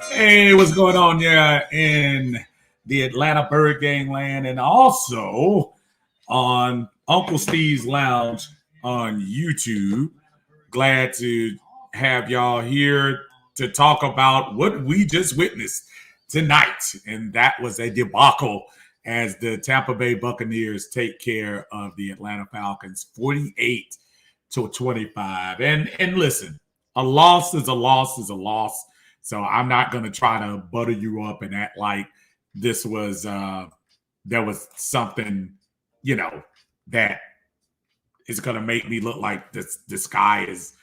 Hey, what's going on there in the Atlanta Bird Gang land and also on Uncle Steve's Lounge on YouTube. Glad to have y'all here to talk about what we just witnessed tonight. And that was a debacle as the Tampa Bay Buccaneers take care of the Atlanta Falcons 48-25. And listen, a loss is a loss is a loss. So I'm not going to try to butter you up and act like this was there was something, that is going to make me look like the sky is,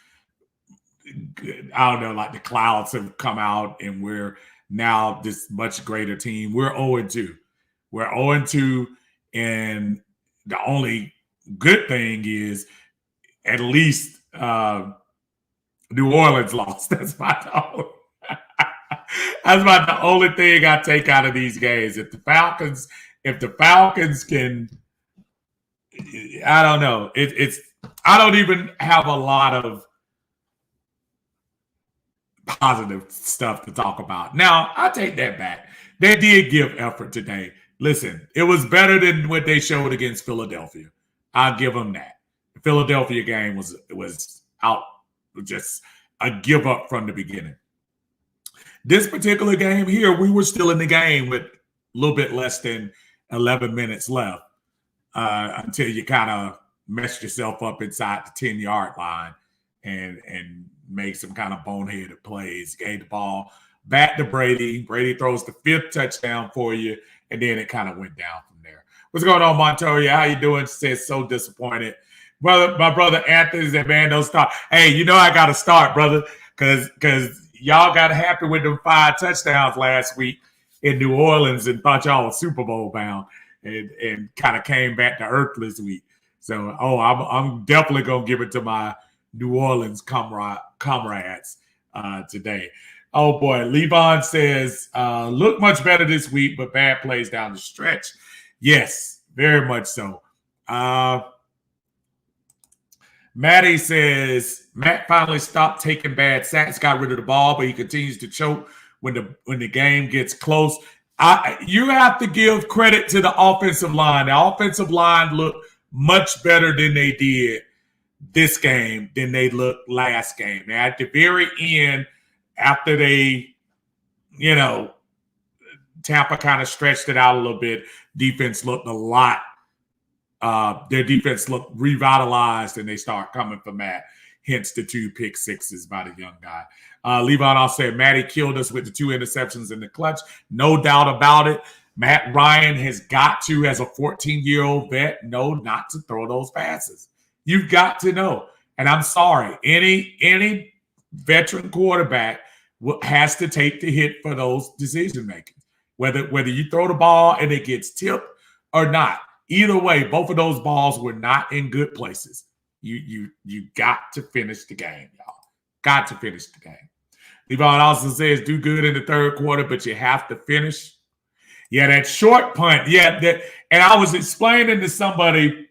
I don't know, like the clouds have come out and we're now this much greater team. We're 0-2. We're 0-2, and the only good thing is at least New Orleans lost. That's about the only thing I take out of these games. If the Falcons can, I don't know. I don't even have a lot of positive stuff to talk about. Now, I take that back. They did give effort today. Listen, it was better than what they showed against Philadelphia. I'll give them that. The Philadelphia game was out, just a give up from the beginning. This particular game here, we were still in the game with a little bit less than 11 minutes left until you kind of messed yourself up inside the 10-yard line and made some kind of boneheaded plays. Gave the ball back to Brady. Brady throws the 5th touchdown for you, and then it kind of went down from there. What's going on, Montoya? How you doing? Says so disappointed. My brother Anthony said, man, don't start. Hey, I got to start, brother, because y'all got happy with them 5 touchdowns last week in New Orleans and thought y'all was Super Bowl bound and kind of came back to earth this week. So, I'm definitely going to give it to my New Orleans comrades today. Oh, boy. Levon says, look much better this week, but bad plays down the stretch. Yes, very much so. Maddie says, Matt finally stopped taking bad sacks, got rid of the ball, but he continues to choke when the game gets close. You have to give credit to the offensive line. The offensive line looked much better than they did this game than they looked last game. Now, at the very end, after they, Tampa kind of stretched it out a little bit, defense looked a lot. Their defense looked revitalized, and they start coming for Matt. Hence the 2 pick sixes by the young guy. Levon also said, Matty killed us with the 2 interceptions in the clutch. No doubt about it. Matt Ryan has got to, as a 14-year-old vet, know not to throw those passes. You've got to know. And I'm sorry, any veteran quarterback has to take the hit for those decision making. Whether you throw the ball and it gets tipped or not. Either way, both of those balls were not in good places. You got to finish the game, y'all. Got to finish the game. Levon also says, do good in the third quarter, but you have to finish. Yeah, that short punt. Yeah, and I was explaining to somebody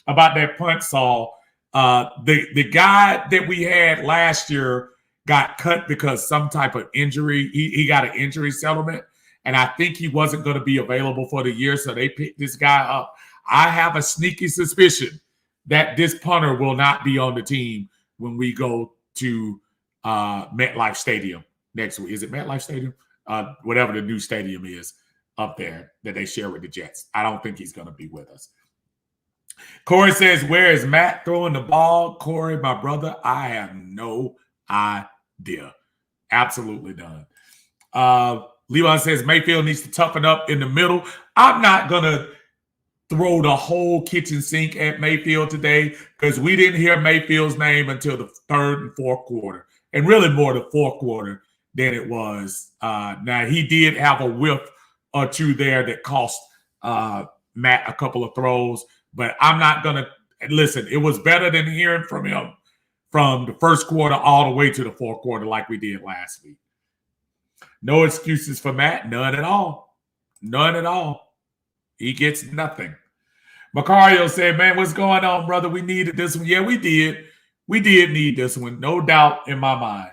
about that punt, Saul. The guy that we had last year got cut because some type of injury. He got an injury settlement, and I think he wasn't going to be available for the year, so they picked this guy up. I have a sneaky suspicion that this punter will not be on the team when we go to MetLife Stadium next week. Is it MetLife Stadium? Whatever the new stadium is up there that they share with the Jets. I don't think he's going to be with us. Corey says, where is Matt throwing the ball? Corey, my brother, I have no idea. Absolutely none. Leon says Mayfield needs to toughen up in the middle. I'm not going to throw the whole kitchen sink at Mayfield today because we didn't hear Mayfield's name until the third and fourth quarter, and really more the fourth quarter than it was. Now, he did have a whiff or two there that cost Matt a couple of throws, but I'm not going to – listen, it was better than hearing from him from the first quarter all the way to the fourth quarter like we did last week. No excuses for Matt. None at all. None at all. He gets nothing. Macario said, man, what's going on, brother? We needed this one. Yeah, we did. We did need this one. No doubt in my mind.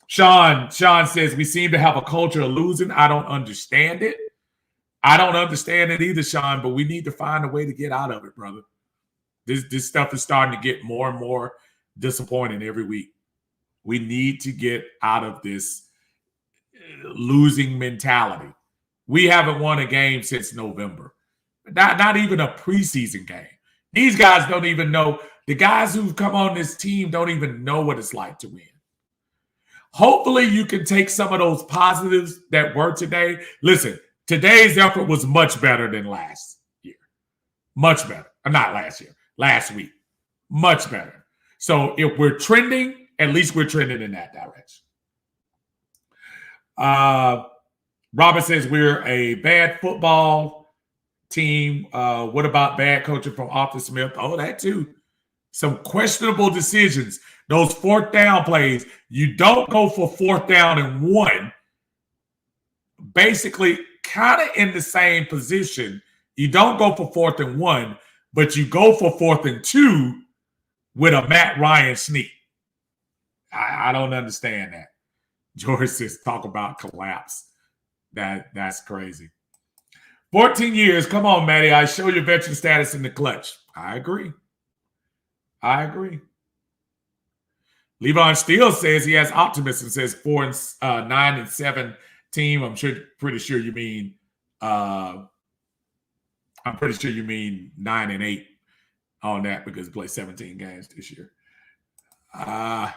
Sean says, we seem to have a culture of losing. I don't understand it. I don't understand it either, Sean, but we need to find a way to get out of it, brother. This stuff is starting to get more and more disappointing every week. We need to get out of this losing mentality. We haven't won a game since November. Not even a preseason game. These guys don't even know. The guys who've come on this team don't even know what it's like to win. Hopefully you can take some of those positives that were today. Listen, today's effort was much better than last year. Much better. Not last year. Last week. Much better. So if we're trending, at least we're trending in that direction. Robert says we're a bad football team. What about bad coaching from Arthur Smith? Oh, that too. Some questionable decisions. Those fourth down plays. You don't go for fourth down and 1. Basically, kind of in the same position. You don't go for 4th and 1, but you go for 4th and 2 with a Matt Ryan sneak. I don't understand that. George says, talk about collapse. That's crazy. 14 years. Come on, Matty. I show your veteran status in the clutch. I agree. Levon Steele says he has optimism. Says 9-7 team. I'm pretty sure you mean 9-8 on that because he played 17 games this year. A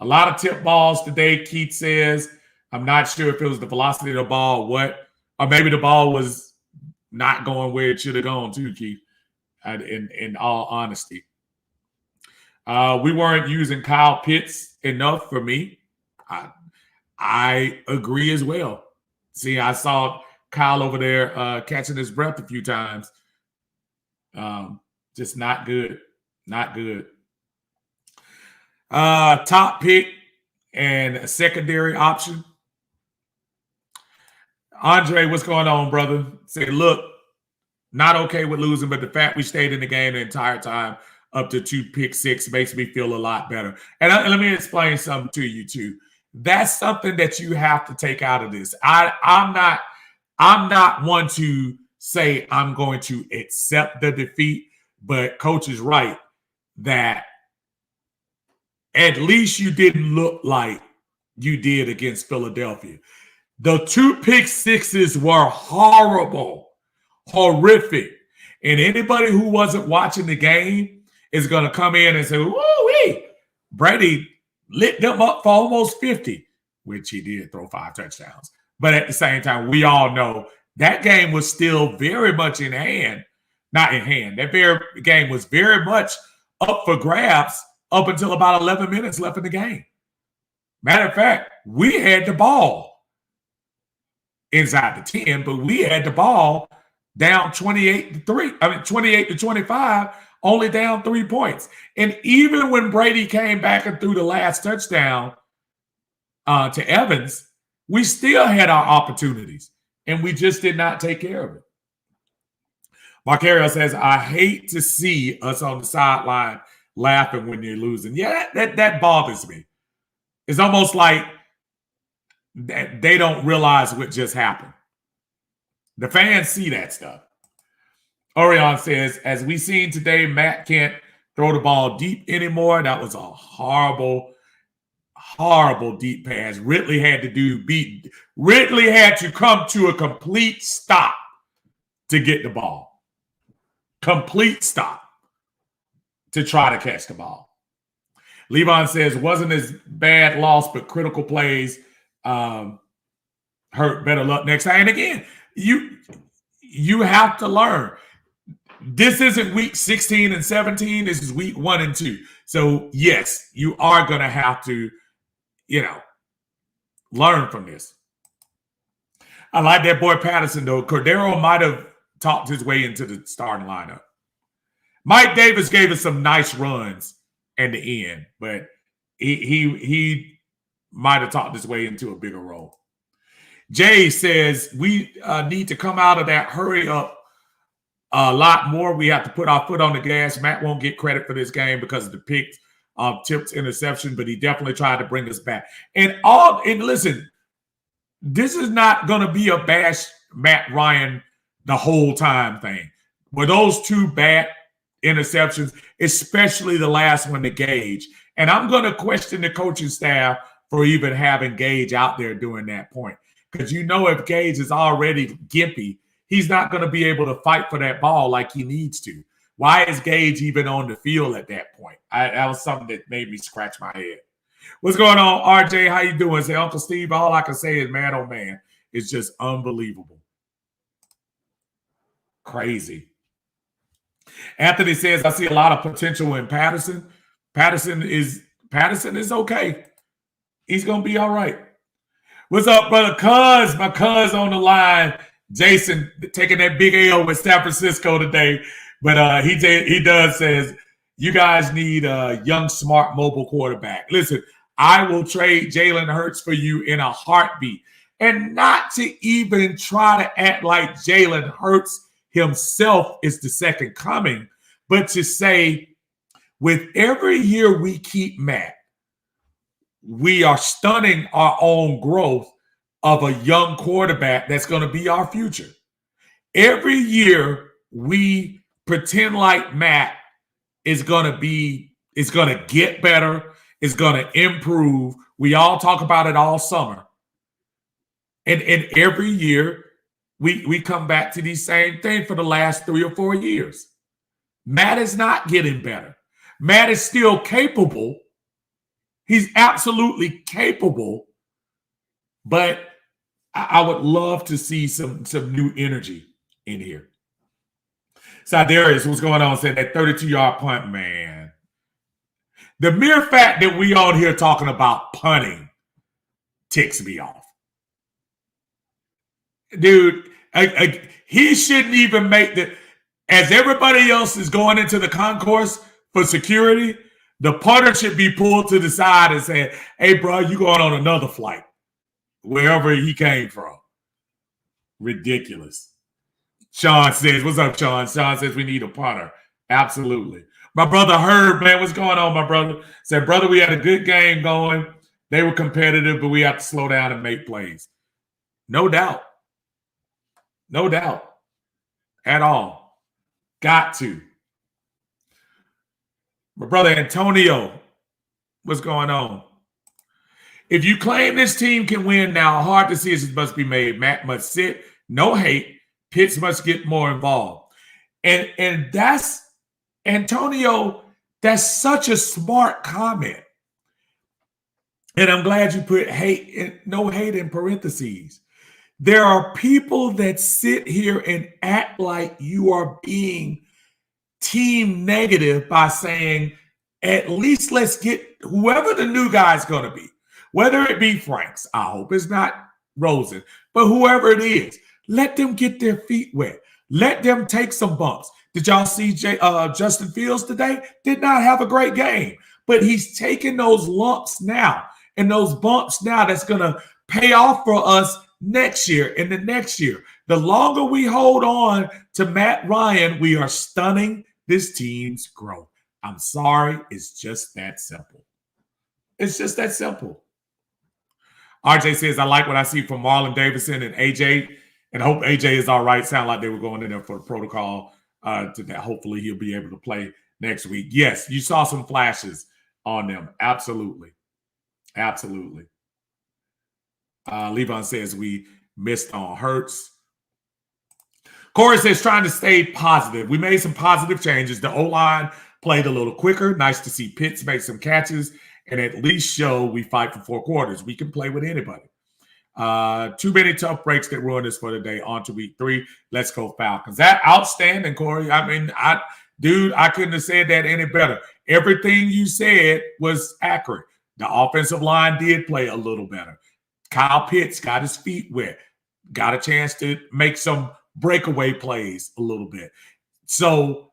lot of tip balls today, Keith says. I'm not sure if it was the velocity of the ball or maybe the ball was not going where it should have gone too, Keith, in all honesty. We weren't using Kyle Pitts enough for me. I agree as well. See, I saw Kyle over there catching his breath a few times. Just not good. Not good. Top pick and a secondary option. Andre, what's going on, brother? Say, look, not okay with losing, but the fact we stayed in the game the entire time up to 2 pick 6 makes me feel a lot better. And let me explain something to you too. That's something that you have to take out of this. I'm not one to say I'm going to accept the defeat, but Coach is right that at least you didn't look like you did against Philadelphia. The 2 pick 6s were horrible, horrific. And anybody who wasn't watching the game is going to come in and say, woo-wee, Brady lit them up for almost 50, which he did throw 5 touchdowns. But at the same time, we all know that game was still very much in hand. Not in hand. That very game was very much up for grabs up until about 11 minutes left in the game. Matter of fact, we had the ball inside the 10, but we had the ball down 28-25, only down 3 points. And even when Brady came back and threw the last touchdown to Evans, we still had our opportunities, and we just did not take care of it. Marcario says, I hate to see us on the sideline laughing when you're losing. Yeah, that bothers me. It's almost like they don't realize what just happened. The fans see that stuff. Orion says, as we seen today, Matt can't throw the ball deep anymore. That was a horrible, horrible deep pass. Ridley had to come to a complete stop to get the ball. Complete stop. to try to catch the ball. Levon says, wasn't as bad loss, but critical plays hurt. Better luck next time. And again, you have to learn. This isn't week 16 and 17. This is week 1 and 2. So, yes, you are going to have to, learn from this. I like that boy Patterson, though. Cordero might have talked his way into the starting lineup. Mike Davis gave us some nice runs in the end, but he might have talked his way into a bigger role. Jay says we need to come out of that hurry up a lot more. We have to put our foot on the gas. Matt won't get credit for this game because of the picks, tips, interception, but he definitely tried to bring us back. And listen, this is not going to be a bash Matt Ryan the whole time thing. With those 2 bad interceptions, especially the last one to Gage. And I'm going to question the coaching staff for even having Gage out there during that point. Because if Gage is already gimpy, he's not going to be able to fight for that ball like he needs to. Why is Gage even on the field at that point? That was something that made me scratch my head. What's going on, RJ? How you doing? Say, Uncle Steve, all I can say is, man, oh, man, it's just unbelievable. Crazy. Anthony says, I see a lot of potential in Patterson. Patterson is okay. He's going to be all right. What's up, brother? My cuz on the line. Jason taking that big L with San Francisco today. But he does says, you guys need a young, smart, mobile quarterback. Listen, I will trade Jalen Hurts for you in a heartbeat. And not to even try to act like Jalen Hurts himself is the second coming, but to say, with every year we keep Matt, we are stunning our own growth of a young quarterback that's going to be our future. Every year we pretend like Matt is going to get better, is going to improve. We all talk about it all summer. And every year we come back to the same thing for the last 3 or 4 years. Matt is not getting better. Matt is still capable. He's absolutely capable. But I would love to see some new energy in here. Sidarius, what's going on? Said that 32-yard punt, man. The mere fact that we on here talking about punting ticks me off. Dude, he shouldn't even make as everybody else is going into the concourse for security, the punter should be pulled to the side and saying, hey, bro, you going on another flight, wherever he came from. Ridiculous. Sean says, what's up, Sean? Sean says we need a punter. Absolutely. My brother Herb, man, what's going on, my brother? Said, brother, we had a good game going. They were competitive, but we have to slow down and make plays. No doubt. No doubt. At all. Got to. My brother Antonio, what's going on? If you claim this team can win now, hard decisions must be made. Matt must sit. No hate. Pitts must get more involved. And that's, Antonio, that's such a smart comment. And I'm glad you put no hate in parentheses. There are people that sit here and act like you are being team negative by saying, at least let's get whoever the new guy's going to be, whether it be Franks, I hope it's not Rosen, but whoever it is, let them get their feet wet. Let them take some bumps. Did y'all see Justin Fields today? Did not have a great game, but he's taking those lumps now and those bumps now that's going to pay off for us next year and the next year. The longer we hold on to Matt Ryan, we are stunning this team's growth. I'm sorry. It's just that simple. It's just that simple. RJ says, I like what I see from Marlon Davidson and AJ, and hope AJ is all right. Sound like they were going in there for the protocol. To that. Hopefully he'll be able to play next week. Yes, you saw some flashes on them. Absolutely. Absolutely. Levon says we missed on Hurts. Corey says trying to stay positive. We made some positive changes. The O-line played a little quicker. Nice to see Pitts make some catches and at least show we fight for 4 quarters. We can play with anybody. Too many tough breaks that ruined us for the day. On to week 3. Let's go Falcons. That outstanding, Corey. I mean, I couldn't have said that any better. Everything you said was accurate. The offensive line did play a little better. Kyle Pitts got his feet wet, got a chance to make some breakaway plays a little bit. So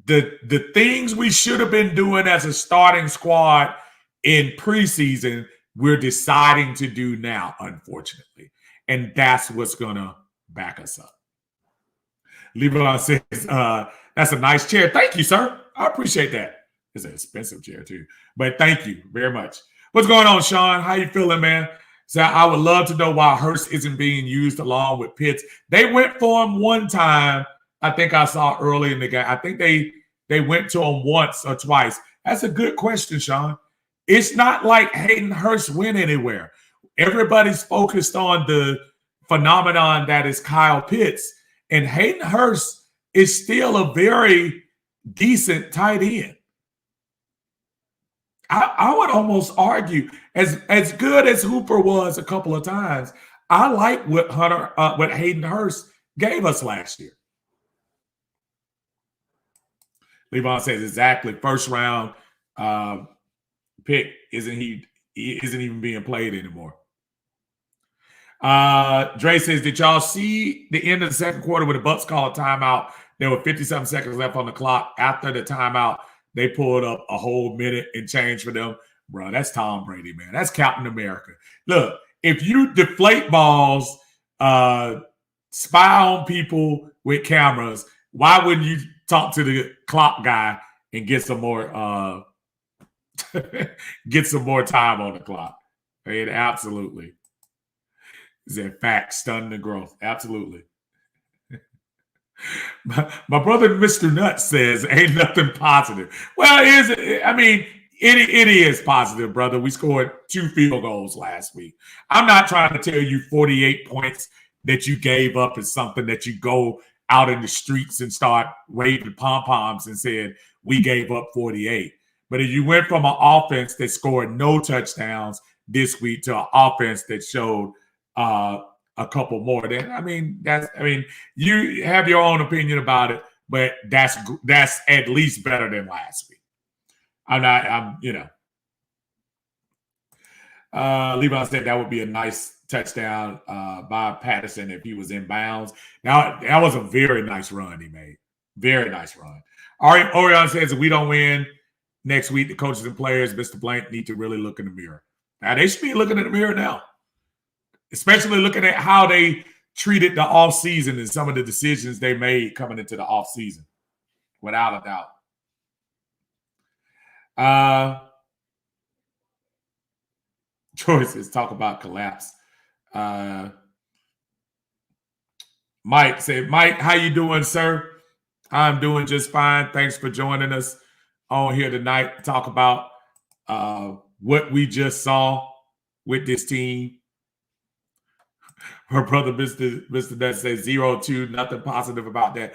the things we should have been doing as a starting squad in preseason, we're deciding to do now, unfortunately. And that's what's going to back us up. Levi says, that's a nice chair. Thank you, sir. I appreciate that. It's an expensive chair, too. But thank you very much. What's going on, Sean? How you feeling, man? So I would love to know why Hurst isn't being used along with Pitts. They went for him one time. I think I saw early in the game. I think they went to him once or twice. That's a good question, Sean. It's not like Hayden Hurst went anywhere. Everybody's focused on the phenomenon that is Kyle Pitts. And Hayden Hurst is still a very decent tight end. I would almost argue, as good as Hooper was a couple of times, I like what Hayden Hurst gave us last year. Levon says exactly. First round pick isn't even being played anymore. Dre says, did y'all see the end of the second quarter when the Bucs called a timeout? There were 50-something seconds left on the clock. After the timeout, they pulled up a whole minute and change for them. Bro, that's Tom Brady, man. That's Captain America. Look, if you deflate balls, spy on people with cameras, why wouldn't you talk to the clock guy and get some more time on the clock? It absolutely is a fact, stunning the growth. Absolutely. My brother, Mr. Nuts, says ain't nothing positive. Well, it is positive, brother. We scored 2 field goals last week. I'm not trying to tell you 48 points that you gave up is something that you go out in the streets and start waving pom-poms and said, we gave up 48. But if you went from an offense that scored no touchdowns this week to an offense that showed a couple more, then you have your own opinion about it, but that's at least better than last week. Levi said that would be a nice touchdown by Patterson if he was in bounds. Now, that was a very nice run he made. Very nice run. Orion says if we don't win next week, the coaches and players, Mr. Blank, need to really look in the mirror. Now, they should be looking in the mirror now, especially looking at how they treated the offseason and some of the decisions they made coming into the offseason, without a doubt. Choices talk about collapse. Mike said, Mike, how you doing, sir? I'm doing just fine. Thanks for joining us on here tonight to talk about what we just saw with this team. Her brother, Mr. Nutt, says 0-2, nothing positive about that.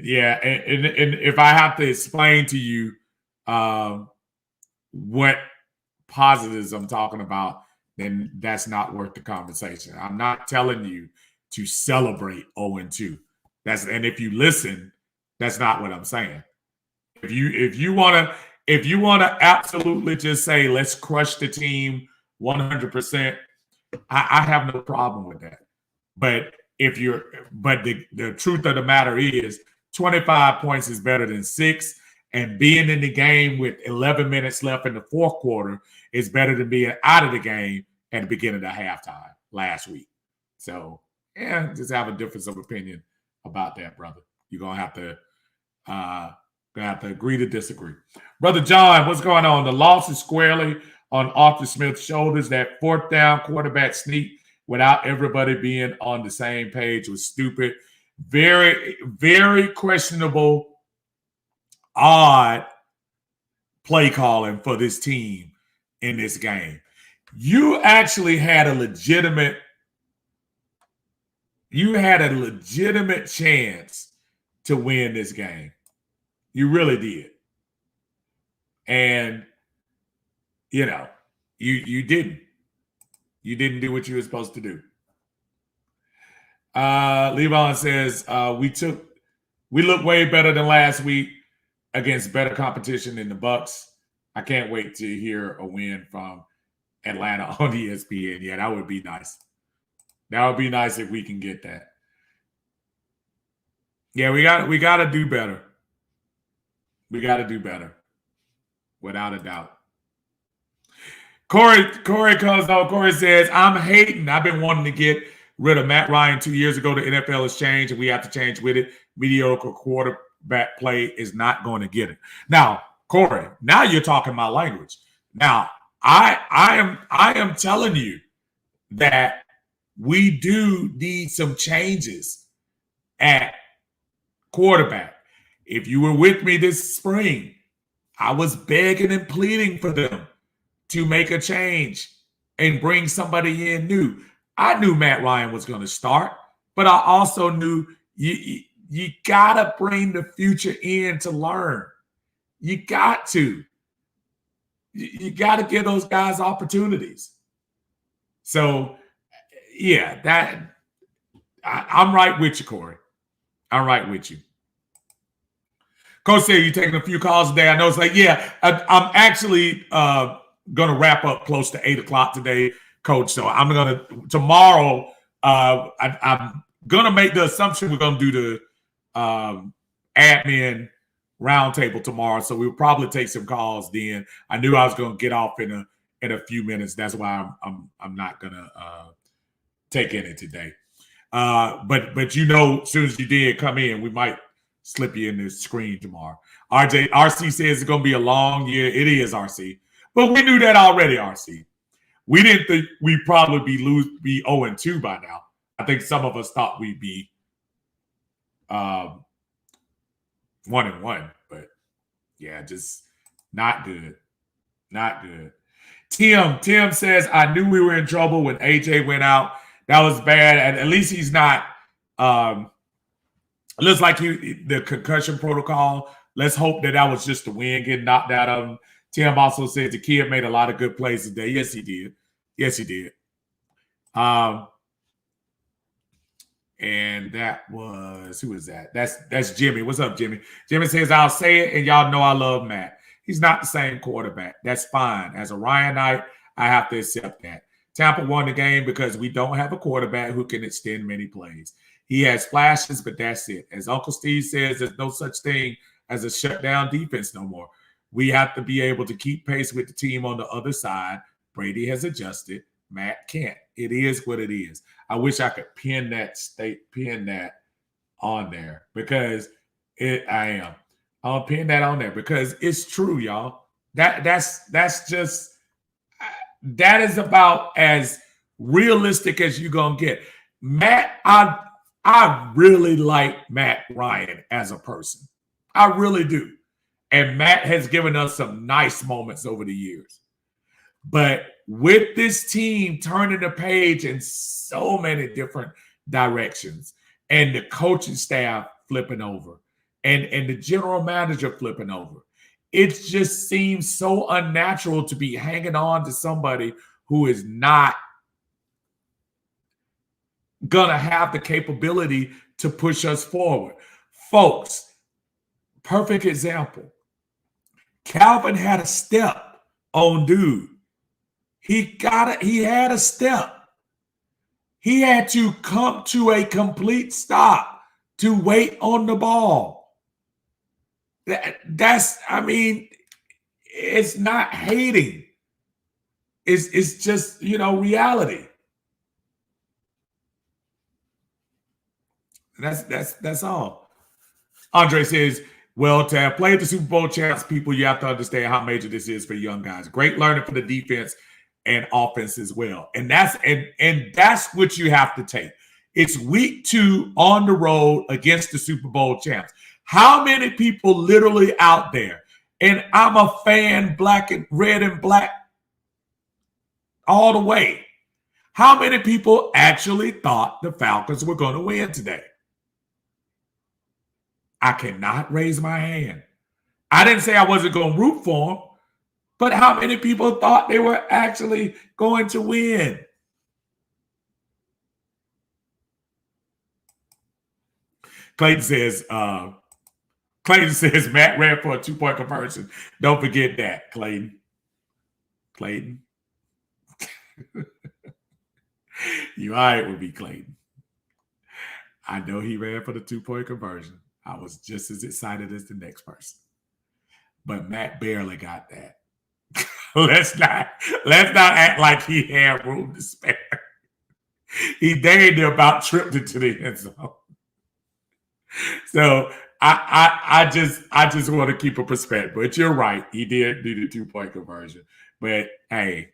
Yeah, and if I have to explain to you what positives I'm talking about, then that's not worth the conversation. I'm not telling you to celebrate 0-2. And if you listen, that's not what I'm saying. If you want to absolutely just say let's crush the team 100%, I have no problem with that. But the truth of the matter is 25 points is better than 6. And being in the game with 11 minutes left in the fourth quarter is better than being out of the game at the beginning of halftime last week. So, yeah, just have a difference of opinion about that, brother. You're going to have to agree to disagree. Brother John, what's going on? The loss is squarely on Arthur Smith's shoulders. That fourth down quarterback sneak without everybody being on the same page was stupid. Very, very questionable, odd play calling for this team in this game. You actually had a legitimate chance to win this game. You really did. And, you know, you didn't. You didn't do what you were supposed to do. Levon says, we look way better than last week against better competition than the Bucs. I can't wait to hear a win from Atlanta on ESPN. Yeah, that would be nice. That would be nice if we can get that. Yeah, we got to do better. We got to do better, without a doubt. Corey comes on. Corey says, I'm hating. I've been wanting to get rid of Matt Ryan 2 years ago. The NFL has changed, and we have to change with it. Mediocre quarterback play is not going to get it. Now, Corey, now you're talking my language. Now, I am telling you that we do need some changes at quarterback. If you were with me this spring, I was begging and pleading for them to make a change and bring somebody in new. I knew Matt Ryan was going to start, but I also knew you got to bring the future in to learn. You got to. You got to give those guys opportunities. So, yeah, I'm right with you, Corey. I'm right with you. Coach said you're taking a few calls today. I know it's like, yeah, I'm actually going to wrap up close to 8 o'clock today, Coach. So I'm going to, tomorrow, I'm going to make the assumption we're going to do the admin roundtable tomorrow. So we'll probably take some calls then. I knew I was going to get off in a few minutes. That's why I'm not going to take any today. But you know, as soon as you did come in, we might slip you in the screen tomorrow. RC says it's going to be a long year. It is, RC. But we knew that already, RC. We didn't think we'd probably be 0-2 by now. I think some of us thought we'd be 1-1. But, yeah, just not good. Not good. Tim says, I knew we were in trouble when AJ went out. That was bad. And at least he's not it looks like the concussion protocol. Let's hope that was just the wind getting knocked out of him. Tim also says the kid made a lot of good plays today. Yes, he did. Yes, he did. And that was, who is that? That's Jimmy. What's up, Jimmy? Jimmy says, I'll say it, and y'all know I love Matt. He's not the same quarterback. That's fine. As a Ryanite, I have to accept that. Tampa won the game because we don't have a quarterback who can extend many plays. He has flashes, but that's it. As Uncle Steve says, there's no such thing as a shutdown defense no more. We have to be able to keep pace with the team on the other side. Brady has adjusted. Matt can't. It is what it is. I wish I could pin that on there because I'll pin that on there because it's true, y'all. That is about as realistic as you're gonna get. Matt, I really like Matt Ryan as a person. I really do. And Matt has given us some nice moments over the years. But with this team turning the page in so many different directions and the coaching staff flipping over and the general manager flipping over, it just seems so unnatural to be hanging on to somebody who is not going to have the capability to push us forward. Folks, perfect example. Calvin had a step on dude. He had a step. He had to come to a complete stop to wait on the ball. It's not hating. It's just, reality. That's all. Andre says, well, to have played the Super Bowl champs, people, you have to understand how major this is for young guys. Great learning for the defense and offense as well. And that's what you have to take. It's week 2 on the road against the Super Bowl champs. How many people literally out there, and I'm a fan, red and black all the way. How many people actually thought the Falcons were going to win today? I cannot raise my hand. I didn't say I wasn't going to root for them, but how many people thought they were actually going to win? Clayton says Matt ran for a 2-point conversion. Don't forget that, Clayton. You all right with me, Clayton. I know he ran for the 2-point conversion. I was just as excited as the next person. But Matt barely got that. let's not act like he had room to spare. He dang near about tripped into the end zone. So I just want to keep a perspective. But you're right. He did do the 2-point conversion. But hey.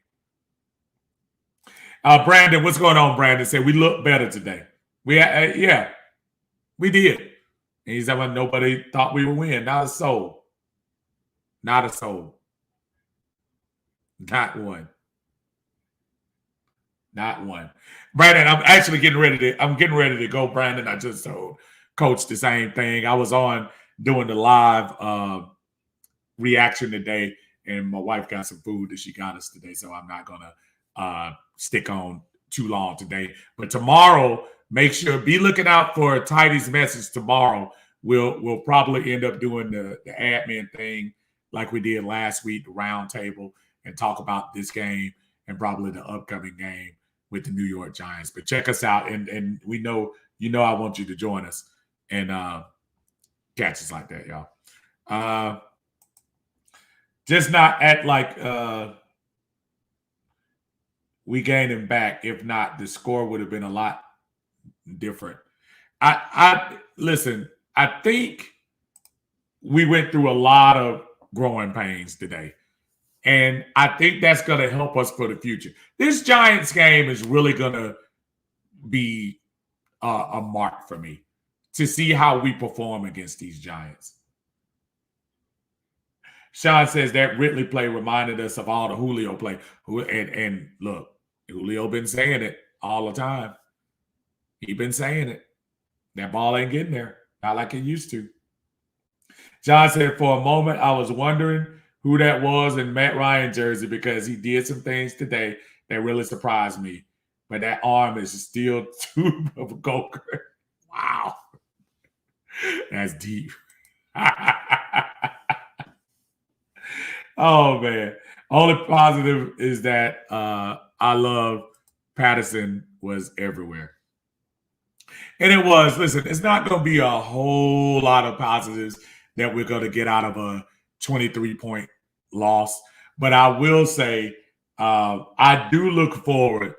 Brandon, what's going on, Brandon? Said we look better today. We did. And he said, well, nobody thought we would win. Not a soul. Not a soul. Not one. Not one. Brandon, I'm actually getting ready to go, Brandon. I just told Coach the same thing. I was on doing the live reaction today, and my wife got some food that she got us today, so I'm not gonna stick on too long today. But tomorrow, make sure be looking out for Tidy's message tomorrow. We'll probably end up doing the admin thing like we did last week, the round table, and talk about this game and probably the upcoming game with the New York Giants. But check us out, and we know I want you to join us and catch us like that, y'all. Just not act like we gained him back. If not, the score would have been a lot different. I listen, I think we went through a lot of growing pains today. And I think that's going to help us for the future. This Giants game is really going to be a mark for me to see how we perform against these Giants. Sean says that Ridley play reminded us of all the Julio play. And look, Julio been saying it all the time. He been saying it. That ball ain't getting there. Not like it used to. John said, for a moment, I was wondering who that was in Matt Ryan jersey because he did some things today that really surprised me. But that arm is still too of a goker. Wow. That's deep. Oh, man. Only positive is that I love Patterson was everywhere. And it was. Listen, it's not going to be a whole lot of positives that we're going to get out of a 23-point loss. But I will say I do look forward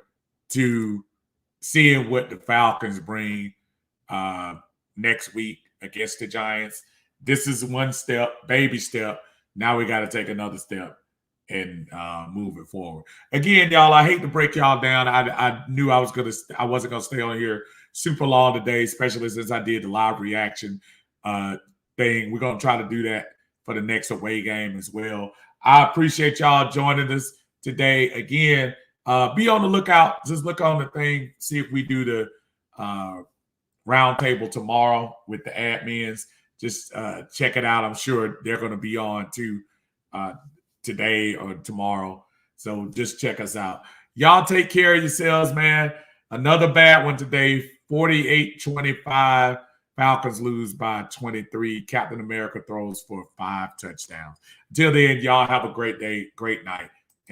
to seeing what the Falcons bring next week against the Giants. This is one step, baby step. Now we got to take another step and move it forward. Again, y'all, I hate to break y'all down. I knew I wasn't gonna stay on here super long today, especially since I did the live reaction thing. We're gonna try to do that for the next away game as well. I appreciate y'all joining us today. Again, be on the lookout. Just look on the thing, see if we do the round table tomorrow with the admins. Just check it out. I'm sure they're going to be on too today or tomorrow. So just check us out. Y'all take care of yourselves, man. Another bad one today, 48-25. Falcons lose by 23. Captain America throws for 5 touchdowns. Until then, y'all have a great day, great night.